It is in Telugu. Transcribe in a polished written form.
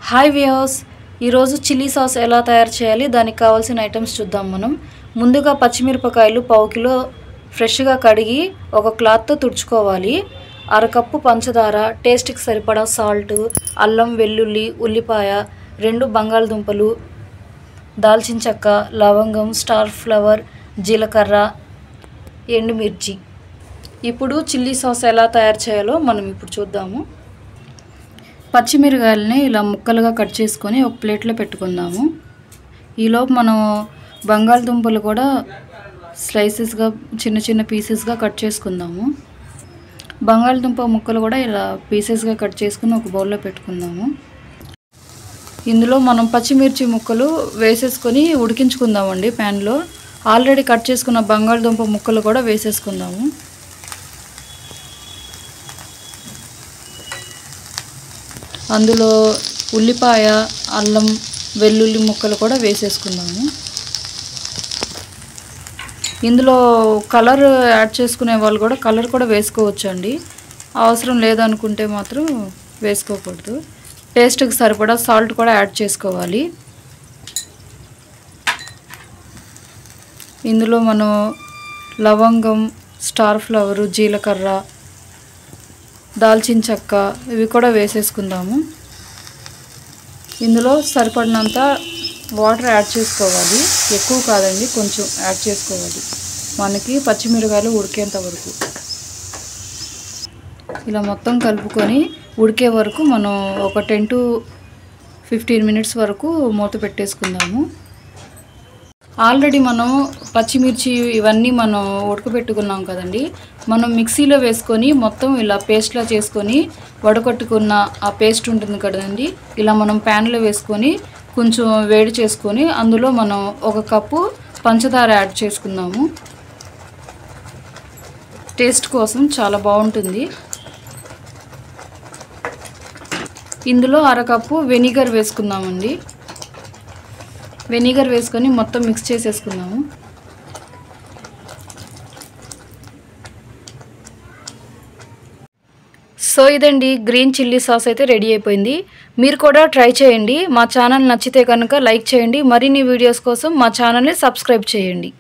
హాయ్ వ్యూయర్స్, ఈరోజు చిల్లీ సాస్ ఎలా తయారు చేయాలి, దానికి కావాల్సిన ఐటమ్స్ చూద్దాం. మనం ముందుగా పచ్చిమిరపకాయలు పావు కిలో ఫ్రెష్గా కడిగి ఒక క్లాత్తో తుడుచుకోవాలి. అరకప్పు పంచదార, టేస్ట్కి సరిపడా సాల్ట్, అల్లం వెల్లుల్లి ఉల్లిపాయ, 2 బంగాళదుంపలు, దాల్చిన చెక్క, లవంగం, స్టార్ ఫ్లవర్, జీలకర్ర, ఎండుమిర్చి. ఇప్పుడు చిల్లీ సాస్ ఎలా తయారు చేయాలో మనం ఇప్పుడు చూద్దాము. పచ్చిమిరకాయలని ఇలా ముక్కలుగా కట్ చేసుకొని ఒక ప్లేట్లో పెట్టుకుందాము. ఈలోపు మనం బంగాళదుంపలు కూడా స్లైసెస్గా చిన్న చిన్న పీసెస్గా కట్ చేసుకుందాము. బంగాళదుంప ముక్కలు కూడా ఇలా పీసెస్గా కట్ చేసుకుని ఒక బౌల్లో పెట్టుకుందాము. ఇందులో మనం పచ్చిమిర్చి ముక్కలు వేసేసుకొని ఉడికించుకుందామండి. ప్యాన్లో ఆల్రెడీ కట్ చేసుకున్న బంగాళదుంప ముక్కలు కూడా వేసేసుకుందాము. అందులో ఉల్లిపాయ, అల్లం వెల్లుల్లి ముక్కలు కూడా వేసేసుకుందాము. ఇందులో కలర్ యాడ్ చేసుకునే వాళ్ళు కూడా కలర్ కూడా వేసుకోవచ్చు అండి. అవసరం లేదనుకుంటే మాత్రం వేసుకోకూడదు. టేస్ట్కి సరిపడా సాల్ట్ కూడా యాడ్ చేసుకోవాలి. ఇందులో మనం లవంగం, స్టార్ ఫ్లవరు, జీలకర్ర, దాల్చిన చెక్క ఇవి కూడా వేసేసుకుందాము. ఇందులో సరిపడినంత వాటర్ యాడ్ చేసుకోవాలి. ఎక్కువ కాదండి, కొంచెం యాడ్ చేసుకోవాలి మనకి పచ్చిమిరకాయలు ఉడికేంత వరకు. ఇలా మొత్తం కలుపుకొని ఉడికే వరకు మనం ఒక 10 to 15 minutes వరకు మూత పెట్టేసుకుందాము. ఆల్రెడీ మనం పచ్చిమిర్చి ఇవన్నీ మనం ఉడకబెట్టుకున్నాం కదండి. మనం మిక్సీలో వేసుకొని మొత్తం ఇలా పేస్ట్లా చేసుకొని వడకట్టుకున్న ఆ పేస్ట్ ఉంటుంది కదండి, ఇలా మనం ప్యాన్లో వేసుకొని కొంచెం వేడి చేసుకొని అందులో మనం 1 కప్పు పంచదార యాడ్ చేసుకుందాము. టేస్ట్ కోసం చాలా బాగుంటుంది. ఇందులో 1/2 కప్పు వెనిగర్ వేసుకుందామండి. వెనిగర్ వేసుకొని మొత్తం మిక్స్ చేసేసుకుందాము. సో ఇదండి, గ్రీన్ చిల్లీ సాస్ అయితే రెడీ అయిపోయింది. మీరు కూడా ట్రై చేయండి. మా ఛానల్ నచ్చితే కనుక లైక్ చేయండి. మరిన్ని వీడియోస్ కోసం మా ఛానల్ని సబ్స్క్రైబ్ చేయండి.